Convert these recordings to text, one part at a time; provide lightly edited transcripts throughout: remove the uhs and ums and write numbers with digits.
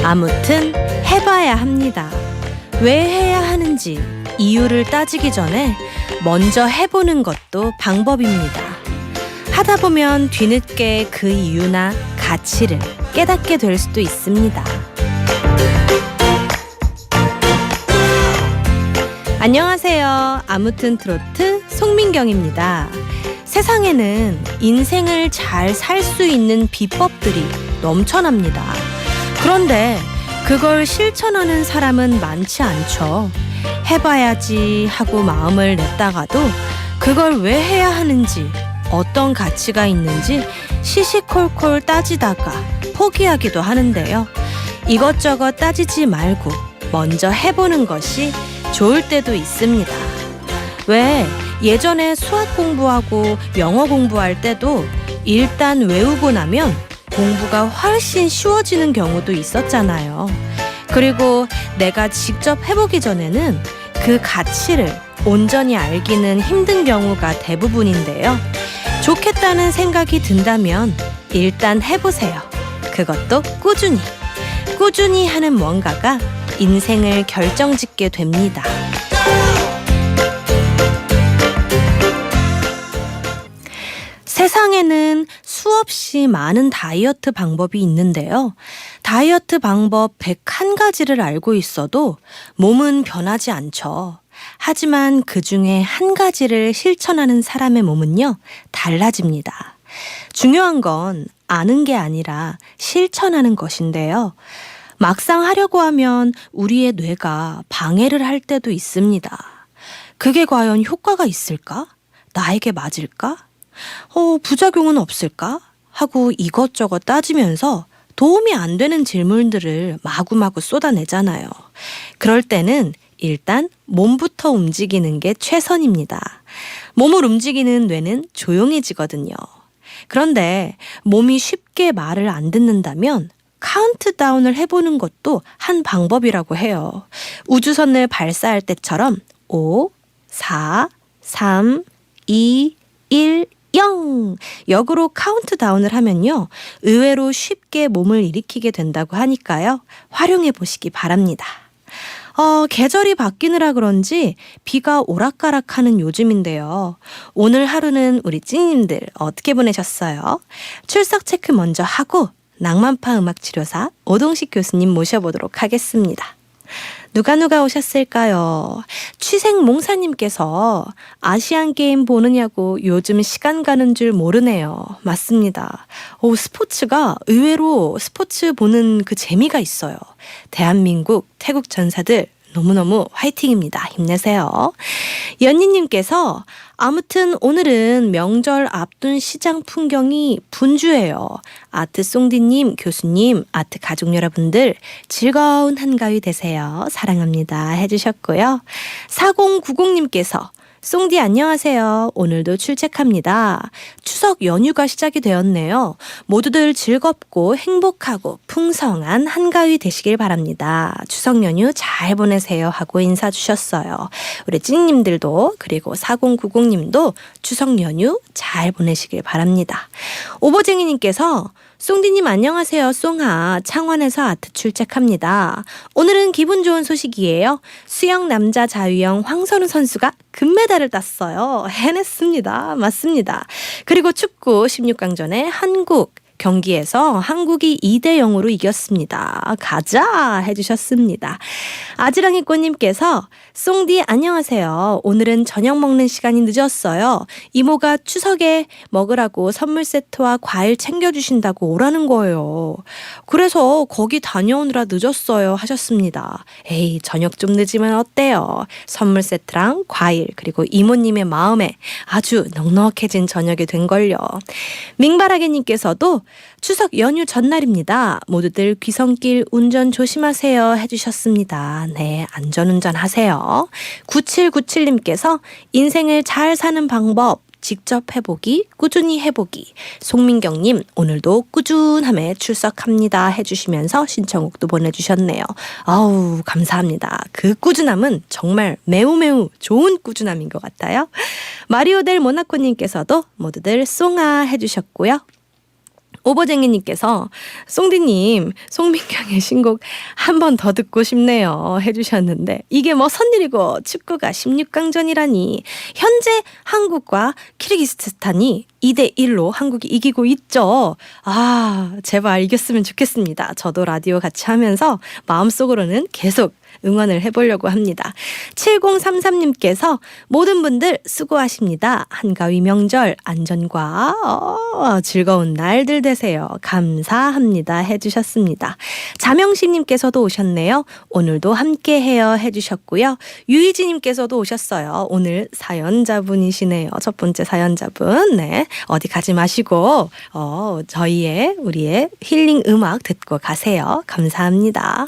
아무튼 해봐야 합니다. 왜 해야 하는지 이유를 따지기 전에 먼저 해보는 것도 방법입니다. 하다 보면 뒤늦게 그 이유나 가치를 깨닫게 될 수도 있습니다. 안녕하세요. 아무튼 트로트 송민경입니다. 세상에는 인생을 잘 살 수 있는 비법들이 넘쳐납니다. 그런데 그걸 실천하는 사람은 많지 않죠. 해봐야지 하고 마음을 냈다가도 그걸 왜 해야 하는지, 어떤 가치가 있는지 시시콜콜 따지다가 포기하기도 하는데요. 이것저것 따지지 말고 먼저 해보는 것이 좋을 때도 있습니다. 왜 예전에 수학 공부하고 영어 공부할 때도 일단 외우고 나면 공부가 훨씬 쉬워지는 경우도 있었잖아요. 그리고 내가 직접 해보기 전에는 그 가치를 온전히 알기는 힘든 경우가 대부분인데요. 좋겠다는 생각이 든다면 일단 해보세요. 그것도 꾸준히. 꾸준히 하는 뭔가가 인생을 결정짓게 됩니다. 세상에는 수없이 많은 다이어트 방법이 있는데요. 다이어트 방법 101가지를 알고 있어도 몸은 변하지 않죠. 하지만 그 중에 한 가지를 실천하는 사람의 몸은요, 달라집니다. 중요한 건 아는 게 아니라 실천하는 것인데요. 막상 하려고 하면 우리의 뇌가 방해를 할 때도 있습니다. 그게 과연 효과가 있을까? 나에게 맞을까? 부작용은 없을까? 하고 이것저것 따지면서 도움이 안 되는 질문들을 마구마구 쏟아내잖아요. 그럴 때는 일단 몸부터 움직이는 게 최선입니다. 몸을 움직이는 뇌는 조용해지거든요. 그런데 몸이 쉽게 말을 안 듣는다면 카운트다운을 해보는 것도 한 방법이라고 해요. 우주선을 발사할 때처럼 5, 4, 3, 2, 1, 0 역으로 카운트다운을 하면요, 의외로 쉽게 몸을 일으키게 된다고 하니까요, 활용해 보시기 바랍니다. 계절이 바뀌느라 그런지 비가 오락가락하는 요즘인데요. 오늘 하루는 우리 찐님들 어떻게 보내셨어요? 출석 체크 먼저 하고 낭만파 음악치료사 오동식 교수님 모셔보도록 하겠습니다. 누가 오셨을까요? 취생몽사님께서 아시안게임 보느냐고 요즘 시간 가는 줄 모르네요. 맞습니다. 스포츠가 의외로 스포츠 보는 그 재미가 있어요. 대한민국 태국 전사들 너무너무 화이팅입니다. 힘내세요. 연희님께서 아무튼 오늘은 명절 앞둔 시장 풍경이 분주해요. 아트송디님, 교수님, 아트 가족 여러분들 즐거운 한가위 되세요. 사랑합니다 해주셨고요. 4090님께서 송디 안녕하세요. 오늘도 출첵합니다. 추석 연휴가 시작이 되었네요. 모두들 즐겁고 행복하고 풍성한 한가위 되시길 바랍니다. 추석 연휴 잘 보내세요 하고 인사 주셨어요. 우리 찐님들도 그리고 4090님도 추석 연휴 잘 보내시길 바랍니다. 오보쟁이님께서 송디님 안녕하세요. 송하 창원에서 아트 출첵합니다. 오늘은 기분 좋은 소식이에요. 수영 남자 자유형 황선우 선수가 금메달을 땄어요. 해냈습니다. 맞습니다. 그리고 축구 16강전에 한국 경기에서 한국이 2대0으로 이겼습니다. 가자 해주셨습니다. 아지랑이꽃님께서 송디 안녕하세요. 오늘은 저녁 먹는 시간이 늦었어요. 이모가 추석에 먹으라고 선물 세트와 과일 챙겨주신다고 오라는 거예요. 그래서 거기 다녀오느라 늦었어요 하셨습니다. 에이, 저녁 좀 늦으면 어때요? 선물 세트랑 과일 그리고 이모님의 마음에 아주 넉넉해진 저녁이 된걸요. 밍바라게님께서도 추석 연휴 전날입니다. 모두들 귀성길 운전 조심하세요 해주셨습니다. 네, 안전운전 하세요. 9797님께서 인생을 잘 사는 방법 직접 해보기, 꾸준히 해보기. 송민경님 오늘도 꾸준함에 출석합니다 해주시면서 신청곡도 보내주셨네요. 아우 감사합니다. 그 꾸준함은 정말 매우 좋은 꾸준함인 것 같아요. 마리오 델 모나코님께서도 모두들 쏭아 해주셨고요. 오버쟁이님께서 송디님 송민경의 신곡 한 번 더 듣고 싶네요 해주셨는데 이게 뭐 선일이고 축구가 16강전이라니 현재 한국과 키르기스스탄이 2대1로 한국이 이기고 있죠. 아 제발 이겼으면 좋겠습니다. 저도 라디오 같이 하면서 마음속으로는 계속 응원을 해보려고 합니다. 7033님께서 모든 분들 수고하십니다. 한가위 명절 안전과 즐거운 날들 되세요. 감사합니다 해주셨습니다. 자명식님께서도 오셨네요. 오늘도 함께해요 해주셨고요. 유희지님께서도 오셨어요. 오늘 사연자분이시네요. 첫 번째 사연자분. 네, 어디 가지 마시고 우리의 힐링 음악 듣고 가세요. 감사합니다.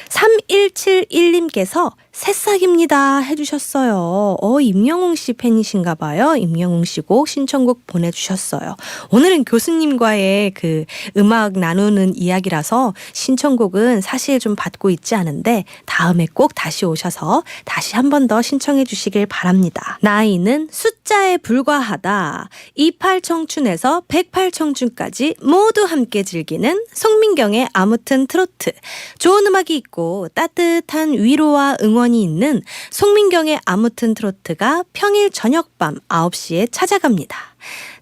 3171님께서 새싹입니다 해주셨어요. 임영웅 씨 팬이신가 봐요. 임영웅 씨 곡 신청곡 보내주셨어요. 오늘은 교수님과의 그 음악 나누는 이야기라서 신청곡은 사실 좀 받고 있지 않은데 다음에 꼭 다시 오셔서 다시 한 번 더 신청해 주시길 바랍니다. 나이는 숫자에 불과하다. 28 청춘에서 108 청춘까지 모두 함께 즐기는 송민경의 아무튼 트로트. 좋은 음악이 있고 따뜻한 위로와 응원이 있는 송민경의 아무튼 트로트가 평일 저녁밤 9시에 찾아갑니다.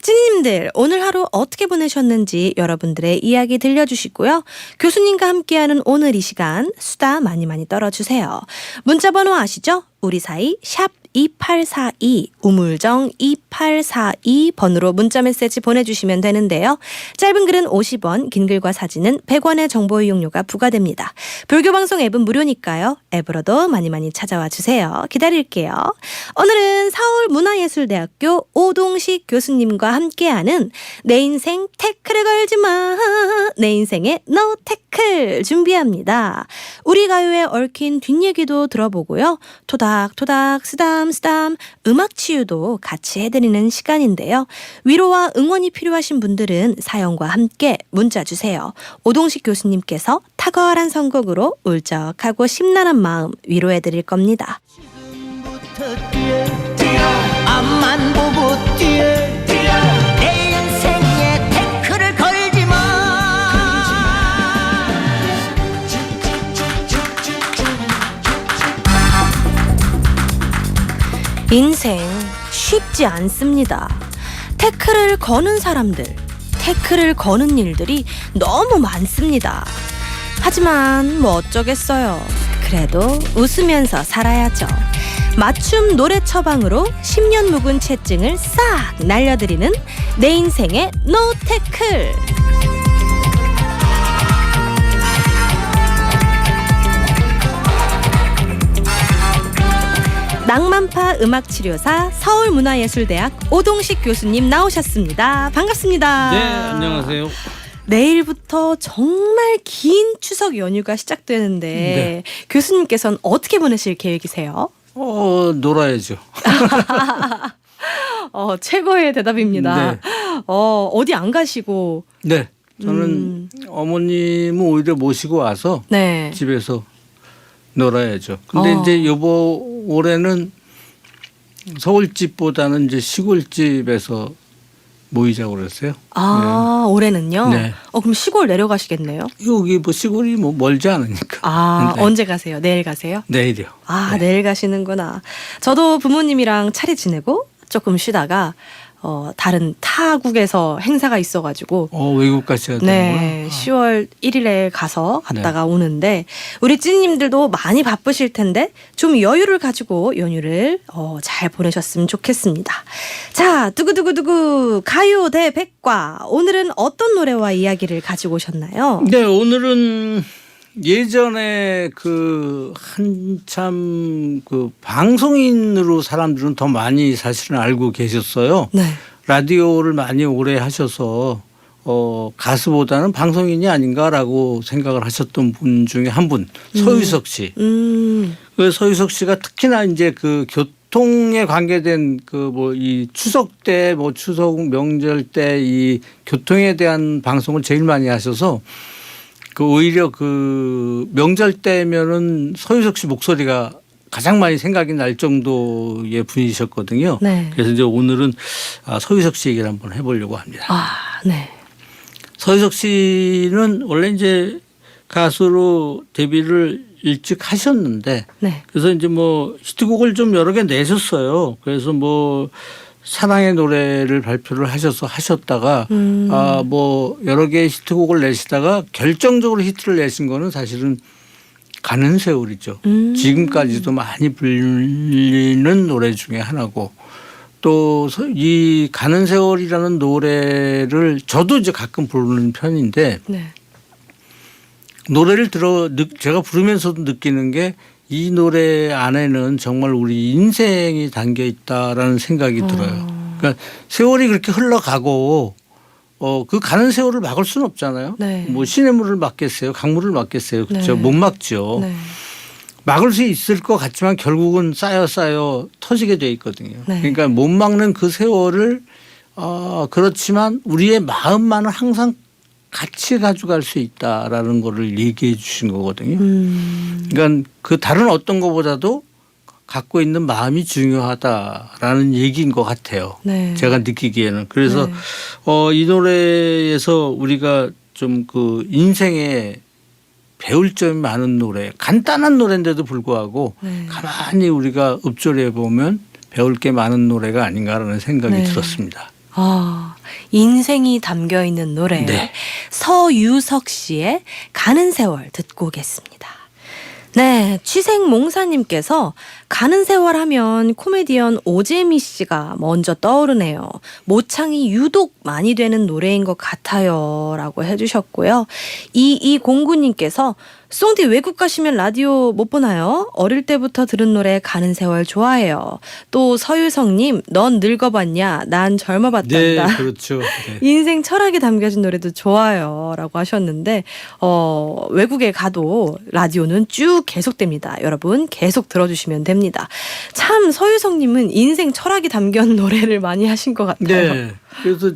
찐님들 오늘 하루 어떻게 보내셨는지 여러분들의 이야기 들려주시고요. 교수님과 함께하는 오늘 이 시간 수다 많이 떨어주세요. 문자번호 아시죠? 우리 사이 샵 2842 우물정 2842 번으로 문자메시지 보내주시면 되는데요. 짧은 글은 50원, 긴 글과 사진은 100원의 정보 이용료가 부과됩니다. 불교방송 앱은 무료니까요. 앱으로도 많이 찾아와 주세요. 기다릴게요. 오늘은 서울문화예술대학교 오동식 교수님과 함께하는 내 인생 태클에 걸지마 내 인생의 노 태클 준비합니다. 우리 가요에 얽힌 뒷얘기도 들어보고요. 토닥토닥 쓰담 음악 치유도 같이 해드리는 시간인데요. 위로와 응원이 필요하신 분들은 사연과 함께 문자 주세요. 오동식 교수님께서 탁월한 선곡으로 울적하고 심란한 마음 위로해드릴 겁니다. 지금부터 뛰어 앞만 보고 뛰어 내 인생에 태클을 걸지마 인생 쉽지 않습니다. 태클을 거는 사람들, 태클을 거는 일들이 너무 많습니다. 하지만 뭐 어쩌겠어요. 그래도 웃으면서 살아야죠. 맞춤 노래 처방으로 10년 묵은 채증을 싹 날려드리는 내 인생의 노 태클. 낭만파 음악치료사 서울문화예술대학 오동식 교수님 나오셨습니다. 반갑습니다. 네, 안녕하세요. 내일부터 정말 긴 추석 연휴가 시작되는데 네. 교수님께서는 어떻게 보내실 계획이세요? 놀아야죠. 최고의 대답입니다. 네. 어디 안 가시고? 네, 저는 어머님은 오히려 모시고 와서 네. 집에서 놀아야죠. 근데 이제 올해는 서울집보다는 이제 시골집에서 모이자고 그랬어요. 네. 올해는요? 네. 그럼 시골 내려가시겠네요? 여기 뭐 시골이 뭐 멀지 않으니까. 네. 언제 가세요? 내일 가세요? 내일이요. 네. 내일 가시는구나. 저도 부모님이랑 차례 지내고 조금 쉬다가 다른 타국에서 행사가 있어가지고 외국 가셔야 되는구나. 네, 10월 1일에 가서 갔다가 오는데 우리 찐님들도 많이 바쁘실 텐데 좀 여유를 가지고 연휴를 잘 보내셨으면 좋겠습니다. 자, 두구두구두구 가요 대 백과 오늘은 어떤 노래와 이야기를 가지고 오셨나요? 네, 오늘은 예전에 한참 방송인으로 사람들은 더 많이 사실은 알고 계셨어요. 네. 라디오를 많이 오래 하셔서 가수보다는 방송인이 아닌가라고 생각을 하셨던 분 중에 한 분, 서유석 씨. 그 서유석 씨가 특히나 이제 교통에 관계된 그 뭐 이 추석 때 뭐 추석 명절 때 이 교통에 대한 방송을 제일 많이 하셔서 그 오히려 그 명절 때면은 서유석 씨 목소리가 가장 많이 생각이 날 정도의 분이셨거든요. 네. 그래서 이제 오늘은 서유석 씨 얘기를 한번 해보려고 합니다. 네. 서유석 씨는 원래 이제 가수로 데뷔를 일찍 하셨는데 네. 그래서 이제 뭐 히트곡을 좀 여러 개 내셨어요. 그래서 뭐 사랑의 노래를 발표를 하셨다가 뭐 여러 개의 히트곡을 내시다가 결정적으로 히트를 내신 거는 사실은 가는 세월이죠. 지금까지도 많이 불리는 노래 중에 하나고 또 이 가는 세월이라는 노래를 저도 이제 가끔 부르는 편인데 네. 노래를 제가 부르면서도 느끼는 게 이 노래 안에는 정말 우리 인생이 담겨 있다라는 생각이 들어요. 그러니까 세월이 그렇게 흘러가고 그 가는 세월을 막을 수는 없잖아요. 네. 뭐 시냇물을 막겠어요, 강물을 막겠어요. 그렇죠. 네. 못 막죠. 네. 막을 수 있을 것 같지만 결국은 쌓여 터지게 돼 있거든요. 네. 그러니까 못 막는 그 세월을 그렇지만 우리의 마음만은 항상 같이 가져갈 수 있다라는 거를 얘기해 주신 거거든요. 그러니까 그 다른 어떤 것보다도 갖고 있는 마음이 중요하다라는 얘기인 것 같아요. 네. 제가 느끼기에는. 그래서 네. 이 노래에서 우리가 좀 그 인생에 배울 점이 많은 노래, 간단한 노래인데도 불구하고 네. 가만히 우리가 읊조려 보면 배울 게 많은 노래가 아닌가라는 생각이 네. 들었습니다. 인생이 담겨 있는 노래. 네. 서유석 씨의 가는 세월 듣고 오겠습니다. 네, 취생몽사님께서 가는 세월 하면 코미디언 오재미 씨가 먼저 떠오르네요. 모창이 유독 많이 되는 노래인 것 같아요. 라고 해주셨고요. 2209님께서 쏭디 외국 가시면 라디오 못 보나요? 어릴 때부터 들은 노래 가는 세월 좋아해요. 또 서유성님 넌 늙어봤냐? 난 젊어봤단다. 네, 그렇죠. 네. 인생 철학이 담겨진 노래도 좋아요 라고 하셨는데 외국에 가도 라디오는 쭉 계속됩니다. 여러분 계속 들어주시면 됩니다. 참 서유성님은 인생 철학이 담긴 노래를 많이 하신 것 같아요. 네. 그래서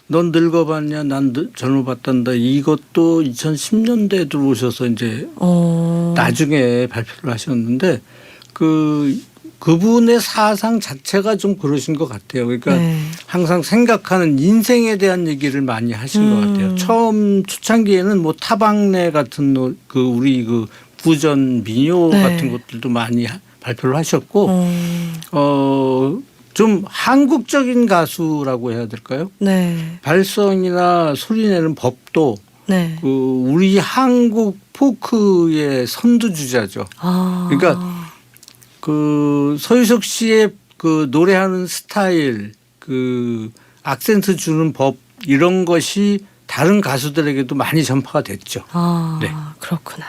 넌 늙어봤냐 난 젊어봤단다 이것도 2010년대에 들어오셔서 이제 나중에 발표를 하셨는데 그분의 사상 자체가 좀 그러신 것 같아요. 그러니까 네. 항상 생각하는 인생에 대한 얘기를 많이 하신 것 같아요. 처음 초창기에는 뭐 타박내 같은 우리 그 부전 민요 네. 같은 것들도 많이 발표를 하셨고 좀 한국적인 가수라고 해야 될까요? 네. 발성이나 소리내는 법도 네. 우리 한국 포크의 선두주자죠. 그러니까 서유석 씨의 그 노래하는 스타일, 그 악센트 주는 법 이런 것이 다른 가수들에게도 많이 전파가 됐죠. 네. 그렇구나.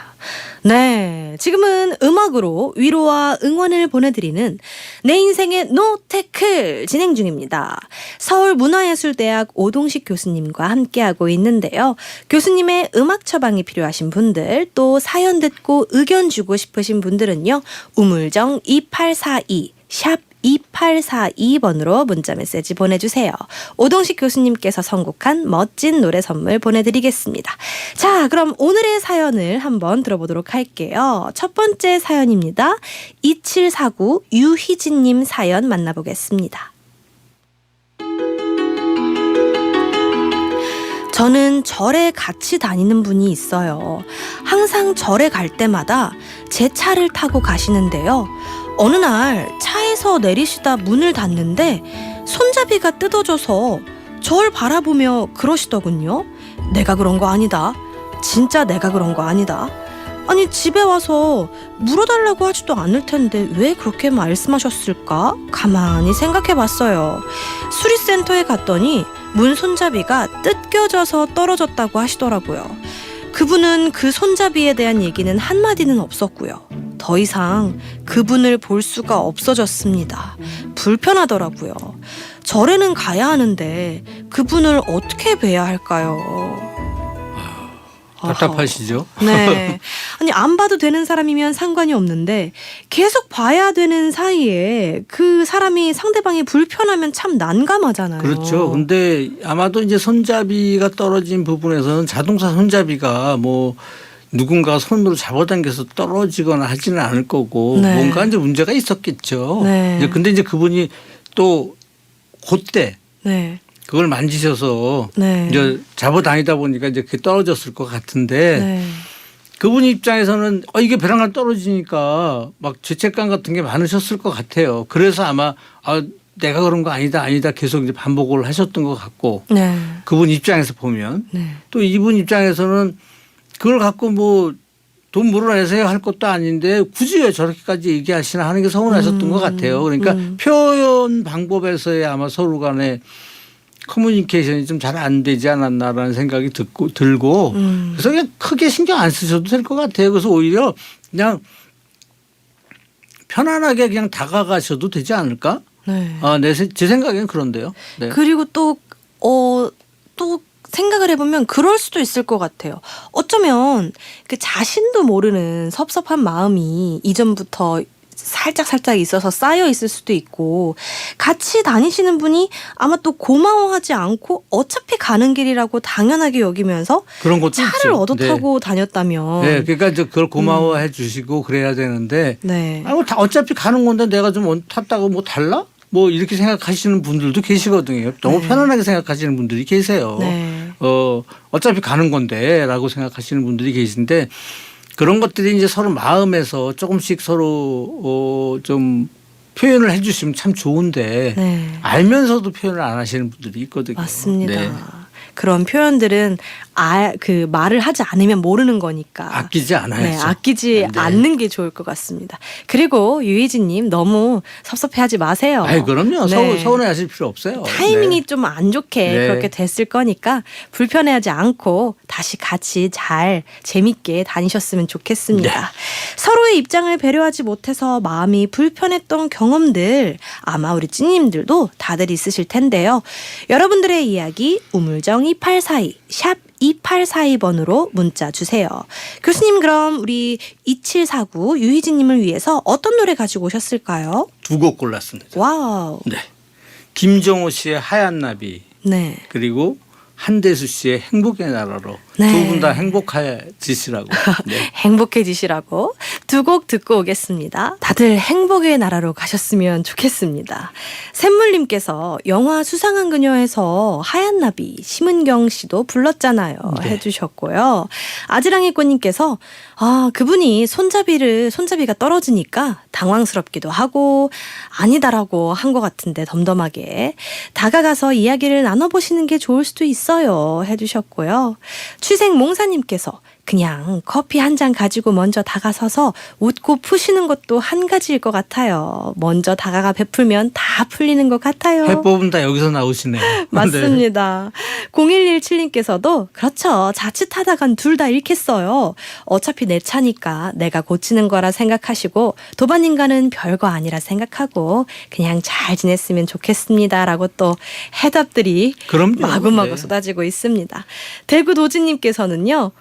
네, 지금은 음악으로 위로와 응원을 보내드리는 내 인생의 노테클 진행 중입니다. 서울문화예술대학 오동식 교수님과 함께하고 있는데요. 교수님의 음악 처방이 필요하신 분들 또 사연 듣고 의견 주고 싶으신 분들은요. 우물정 2842 샵 2842번으로 문자메시지 보내주세요. 오동식 교수님께서 선곡한 멋진 노래 선물 보내드리겠습니다. 자, 그럼 오늘의 사연을 한번 들어보도록 할게요. 첫 번째 사연입니다. 2749 유희진님 사연 만나보겠습니다. 저는 절에 같이 다니는 분이 있어요. 항상 절에 갈 때마다 제 차를 타고 가시는데요. 어느 날 차에서 내리시다 문을 닫는데 손잡이가 뜯어져서 절 바라보며 그러시더군요. 내가 그런 거 아니다. 진짜 내가 그런 거 아니다. 아니 집에 와서 물어달라고 하지도 않을 텐데 왜 그렇게 말씀하셨을까? 가만히 생각해봤어요. 수리센터에 갔더니 문 손잡이가 뜯겨져서 떨어졌다고 하시더라고요. 그분은 그 손잡이에 대한 얘기는 한마디는 없었고요. 더 이상 그분을 볼 수가 없어졌습니다. 불편하더라고요. 절에는 가야 하는데 그분을 어떻게 뵈야 할까요? 답답하시죠? 네. 아니 안 봐도 되는 사람이면 상관이 없는데 계속 봐야 되는 사이에 그 사람이 상대방이 불편하면 참 난감하잖아요. 그렇죠. 근데 아마도 이제 손잡이가 떨어진 부분에서는 자동차 손잡이가 뭐 누군가 손으로 잡아당겨서 떨어지거나 하지는 않을 거고 네. 뭔가 이제 문제가 있었겠죠. 네. 이제 근데 이제 그분이 또 그때 네. 그걸 만지셔서 네. 이제 잡아다니다 보니까 이제 그게 떨어졌을 것 같은데 네. 그분 입장에서는 이게 벼랑간 떨어지니까 막 죄책감 같은 게 많으셨을 것 같아요. 그래서 아마 내가 그런 거 아니다 계속 이제 반복을 하셨던 것 같고 네. 그분 입장에서 보면 네. 또 이분 입장에서는 그걸 갖고 뭐 돈 물어내세요 할 것도 아닌데 굳이 왜 저렇게까지 얘기하시나 하는 게 서운하셨던 것 같아요. 그러니까 표현 방법에서의 아마 서로 간에 커뮤니케이션이 좀 잘 안 되지 않았나라는 생각이 들고 그래서 그냥 크게 신경 안 쓰셔도 될 것 같아요. 그래서 오히려 그냥 편안하게 그냥 다가가셔도 되지 않을까? 네. 제 생각에는 그런데요. 네. 그리고 또 생각을 해보면 그럴 수도 있을 것 같아요. 어쩌면 그 자신도 모르는 섭섭한 마음이 이전부터 살짝 있어서 쌓여 있을 수도 있고 같이 다니시는 분이 아마 또 고마워하지 않고 어차피 가는 길이라고 당연하게 여기면서 그런 것도 차를 있죠. 얻어 타고 다녔다면 네, 그러니까 이제 그걸 고마워해 주시고 그래야 되는데 네. 어차피 가는 건데 내가 좀 탔다고 뭐 달라? 뭐 이렇게 생각하시는 분들도 계시거든요. 너무 네. 편안하게 생각하시는 분들이 계세요. 네. 어차피 가는 건데라고 생각하시는 분들이 계신데 그런 것들이 이제 서로 마음에서 조금씩 서로 좀 표현을 해 주시면 참 좋은데 네. 알면서도 표현을 안 하시는 분들이 있거든요. 맞습니다. 네. 그런 표현들은 그 말을 하지 않으면 모르는 거니까. 아끼지 않아야죠. 네, 아끼지 네. 않는 게 좋을 것 같습니다. 그리고 유희진님 너무 섭섭해하지 마세요. 아이 그럼요. 네. 서운해하실 필요 없어요. 타이밍이 네. 좀 안 좋게 네. 그렇게 됐을 거니까 불편해하지 않고 다시 같이 잘 재밌게 다니셨으면 좋겠습니다. 네. 서로의 입장을 배려하지 못해서 마음이 불편했던 경험들 아마 우리 찐님들도 다들 있으실 텐데요. 여러분들의 이야기 우물정 2842 샵 2842번으로 문자 주세요. 교수님 그럼 우리 2749 유희진님을 위해서 어떤 노래 가지고 오셨을까요? 두 곡 골랐습니다. 와우. 네. 김정호 씨의 하얀 나비 네. 그리고 한대수 씨의 행복의 나라로 네. 두 분 다 행복해지시라고. 네. 행복해지시라고 두 곡 듣고 오겠습니다. 다들 행복의 나라로 가셨으면 좋겠습니다. 샘물님께서 영화 수상한 그녀에서 하얀 나비 심은경 씨도 불렀잖아요. 네. 해주셨고요. 아지랑이꽃님께서 그분이 손잡이가 떨어지니까 당황스럽기도 하고 아니다라고 한 것 같은데 덤덤하게 다가가서 이야기를 나눠보시는 게 좋을 수도 있어요. 해주셨고요. 취생몽사님께서 그냥 커피 한 잔 가지고 먼저 다가서서 웃고 푸시는 것도 한 가지일 것 같아요. 먼저 다가가 베풀면 다 풀리는 것 같아요. 해법은 다 여기서 나오시네요. 맞습니다. 0117님께서도 그렇죠. 자칫하다간 둘 다 잃겠어요. 어차피 내 차니까 내가 고치는 거라 생각하시고 도반인간은 별거 아니라 생각하고 그냥 잘 지냈으면 좋겠습니다. 라고 또 해답들이 그럼요. 마구마구 네. 쏟아지고 있습니다. 대구 도지님께서는요.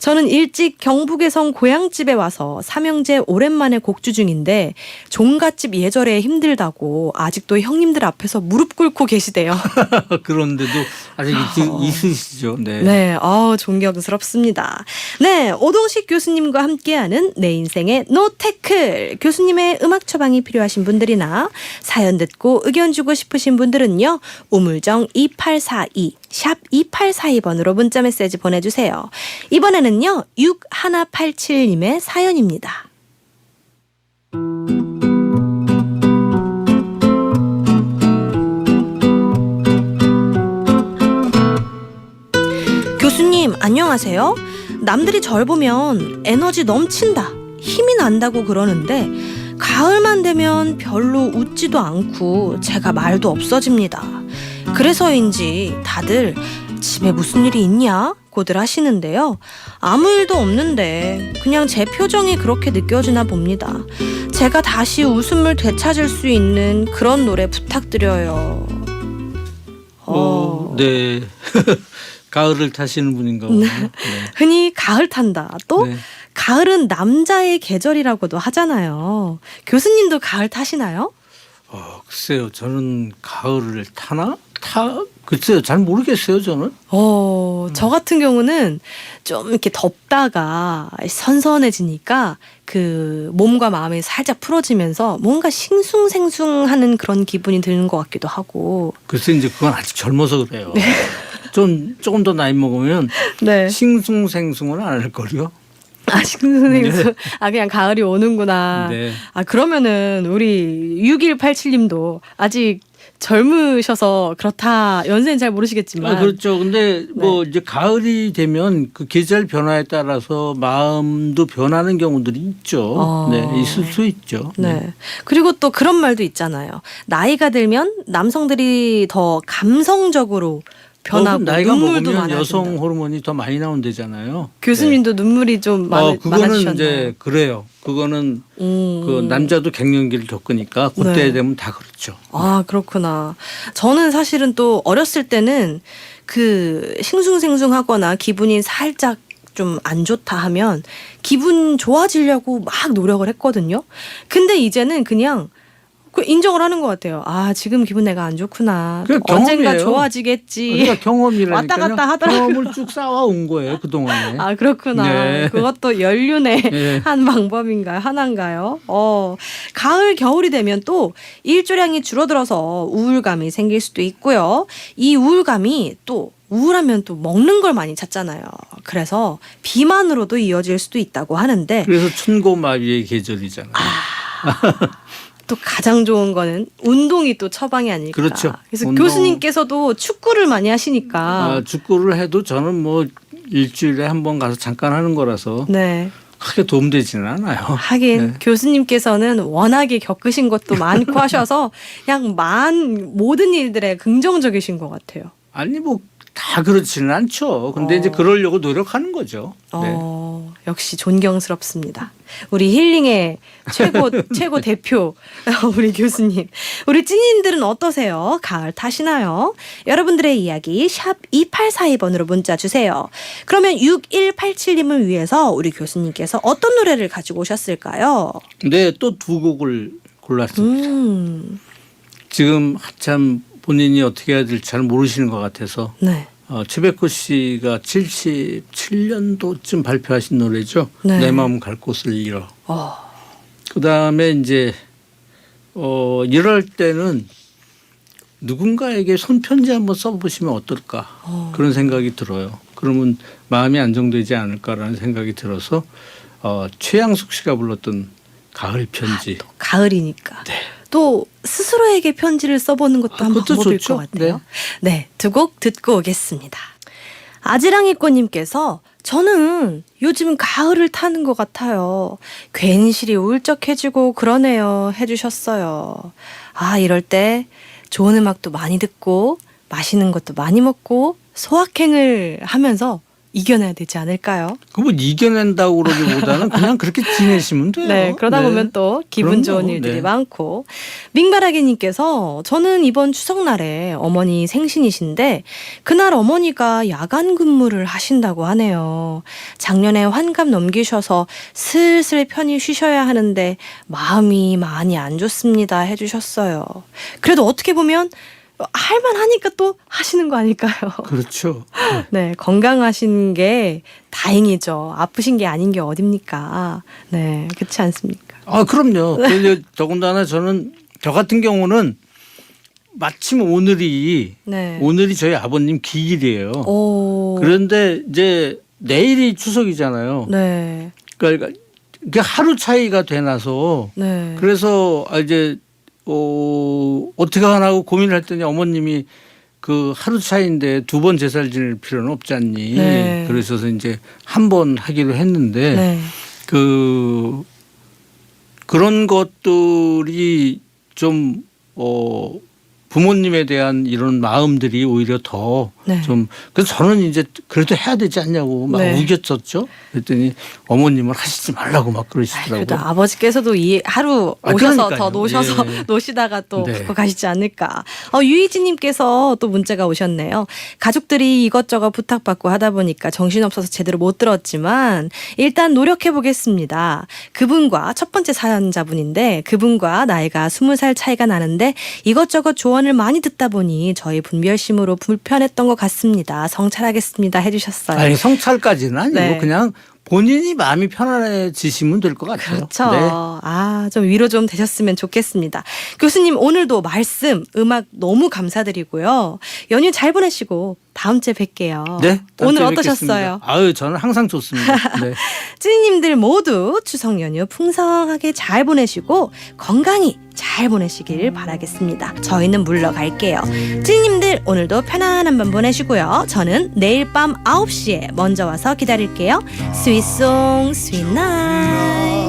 저는 일찍 경북에선 고향집에 와서 삼형제 오랜만에 곡주 중인데 종갓집 예절에 힘들다고 아직도 형님들 앞에서 무릎 꿇고 계시대요. 그런데도 아직 있으시죠. 네. 네, 존경스럽습니다. 네, 오동식 교수님과 함께하는 내 인생의 노태클. 교수님의 음악 처방이 필요하신 분들이나 사연 듣고 의견 주고 싶으신 분들은요. 우물정 2842 샵 2842번으로 문자 메시지 보내주세요. 이번에는요. 6187님의 사연입니다. 교수님 안녕하세요. 남들이 절 보면 에너지 넘친다, 힘이 난다고 그러는데 가을만 되면 별로 웃지도 않고 제가 말도 없어집니다. 그래서인지 다들 집에 무슨 일이 있냐? 고들 하시는데요. 아무 일도 없는데 그냥 제 표정이 그렇게 느껴지나 봅니다. 제가 다시 웃음을 되찾을 수 있는 그런 노래 부탁드려요. 네. 가을을 타시는 분인가 보네요. 네. 흔히 가을 탄다. 또 네. 가을은 남자의 계절이라고도 하잖아요. 교수님도 가을 타시나요? 글쎄요. 저는 가을을 타나? 글쎄요. 잘 모르겠어요. 저는. 저 같은 경우는 좀 이렇게 덥다가 선선해지니까 그 몸과 마음이 살짝 풀어지면서 뭔가 싱숭생숭하는 그런 기분이 드는 것 같기도 하고. 글쎄 이제 그건 아직 젊어서 그래요. 조금 더 나이 먹으면 네. 싱숭생숭은 안 할 거요. 싱숭생숭. 그냥 가을이 오는구나. 네. 그러면은 우리 6187님도 아직 젊으셔서 그렇다. 연세는 잘 모르시겠지만. 그렇죠. 근데 뭐 이제 가을이 되면 그 계절 변화에 따라서 마음도 변하는 경우들이 있죠. 네, 있을 수 있죠. 네. 그리고 또 그런 말도 있잖아요. 나이가 들면 남성들이 더 감성적으로 변하고 나이가 눈물도 먹으면 많아진다. 여성 호르몬이 더 많이 나온대잖아요. 교수님도 눈물이 좀 그거는 많아지셨나요? 이제 그래요. 그거는 그 남자도 갱년기를 겪으니까 그때 네. 되면 다 그렇죠. 그렇구나. 저는 사실은 또 어렸을 때는 그 싱숭생숭하거나 기분이 살짝 좀 안 좋다 하면 기분 좋아지려고 막 노력을 했거든요. 근데 이제는 그냥 인정을 하는 것 같아요. 지금 기분 내가 안 좋구나. 그게 언젠가 경험이에요. 좋아지겠지. 그러니까 경험이라니까요. 왔다 갔다 하더라고요. 경험을 쭉 쌓아온 거예요. 그동안에. 그렇구나. 네. 그것도 연륜의 네. 한 방법인가요? 하나인가요? 가을, 겨울이 되면 또 일조량이 줄어들어서 우울감이 생길 수도 있고요. 이 우울감이 또 우울하면 또 먹는 걸 많이 찾잖아요. 그래서 비만으로도 이어질 수도 있다고 하는데 그래서 천고마비의 계절이잖아요. 또 가장 좋은 거는 운동이 또 처방이 아닐까. 그렇죠. 그래서 운동. 교수님께서도 축구를 많이 하시니까. 축구를 해도 저는 뭐 일주일에 한 번 가서 잠깐 하는 거라서 네. 크게 도움되지는 않아요. 하긴 네. 교수님께서는 워낙에 겪으신 것도 많고 하셔서 그냥 모든 일들에 긍정적이신 것 같아요. 아니 뭐 다 그렇지는 않죠. 근데 이제 그러려고 노력하는 거죠. 네. 역시 존경스럽습니다. 우리 힐링의 최고 대표 우리 교수님. 우리 찐인들은 어떠세요? 가을 타시나요? 여러분들의 이야기 샵 2842번으로 문자 주세요. 그러면 6187님을 위해서 우리 교수님께서 어떤 노래를 가지고 오셨을까요? 네, 또 두 곡을 골랐습니다. 지금 한참 본인이 어떻게 해야 될지 잘 모르시는 것 같아서 네. 최백호 씨가 77년도쯤 발표하신 노래죠. 네. 내 마음 갈 곳을 잃어. 그다음에 이제 이럴 때는 누군가에게 손편지 한번 써보시면 어떨까 그런 생각이 들어요. 그러면 마음이 안정되지 않을까라는 생각이 들어서 최양숙 씨가 불렀던 가을 편지. 또 가을이니까. 네. 또 스스로에게 편지를 써보는 것도 한 그것도 방법일 좋죠. 것 같아요. 네, 두 곡 듣고 오겠습니다. 아지랑이꽃님께서 저는 요즘 가을을 타는 것 같아요. 괜시리 울적해지고 그러네요 해주셨어요. 이럴 때 좋은 음악도 많이 듣고 맛있는 것도 많이 먹고 소확행을 하면서 이겨내야 되지 않을까요? 뭐 이겨낸다고 그러기보다는 그냥 그렇게 지내시면 돼요. 네, 그러다 보면 또 기분 좋은 그럼요. 일들이 네. 많고. 민바라기님께서 저는 이번 추석날에 어머니 생신이신데 그날 어머니가 야간 근무를 하신다고 하네요. 작년에 환갑 넘기셔서 슬슬 편히 쉬셔야 하는데 마음이 많이 안 좋습니다 해주셨어요. 그래도 어떻게 보면 할만하니까 또 하시는 거 아닐까요? 그렇죠. 네, 건강하신 게 다행이죠. 아프신 게 아닌 게 어딥니까? 네, 그렇지 않습니까? 그럼요. 더군다나 저 같은 경우는 마침 오늘이 저희 아버님 기일이에요. 그런데 이제 내일이 추석이잖아요. 네. 그러니까 하루 차이가 되나서 네. 그래서 이제 어떻게 하나 하고 고민을 했더니 어머님이 그 하루 차이인데 두 번 제사를 지낼 필요는 없지 않니. 네. 그러셔서 이제 한 번 하기로 했는데 네. 그런 것들이 좀 부모님에 대한 이런 마음들이 오히려 더 네. 좀 그래서 저는 이제 그래도 해야 되지 않냐고 막 네. 우겼었죠. 그랬더니 어머님은 하시지 말라고 막 그래도 그러시더라고요. 아버지께서도 이 하루 아, 오셔서 그러니까요. 더 노셔서 예. 노시다가 또 네. 갖고 가시지 않을까. 유희진님께서 또 문자가 오셨네요. 가족들이 이것저것 부탁받고 하다 보니까 정신없어서 제대로 못 들었지만 일단 노력해 보겠습니다. 그분과 첫 번째 사연자분인데 그분과 나이가 20살 차이가 나는데 이것저것 조언을 많이 듣다 보니 저희 분별심으로 불편했던 것 같습니다. 성찰하겠습니다 해주셨어요. 아니 성찰까지는 아니고 네. 그냥 본인이 마음이 편안해지시면 될 것 같아요. 그렇죠. 네. 좀 위로 좀 되셨으면 좋겠습니다. 교수님 오늘도 말씀, 음악 너무 감사드리고요. 연휴 잘 보내시고 다음 주에 뵐게요. 네, 다음 오늘 주에 어떠셨어요? 뵙겠습니다. 아유, 저는 항상 좋습니다. 네. 찐이님들 모두 추석 연휴 풍성하게 잘 보내시고 건강히 잘 보내시길 바라겠습니다. 저희는 물러갈게요. 찐이님들 오늘도 편안한 밤 보내시고요. 저는 내일 밤 9시에 먼저 와서 기다릴게요. 스윗송 스윗나잇.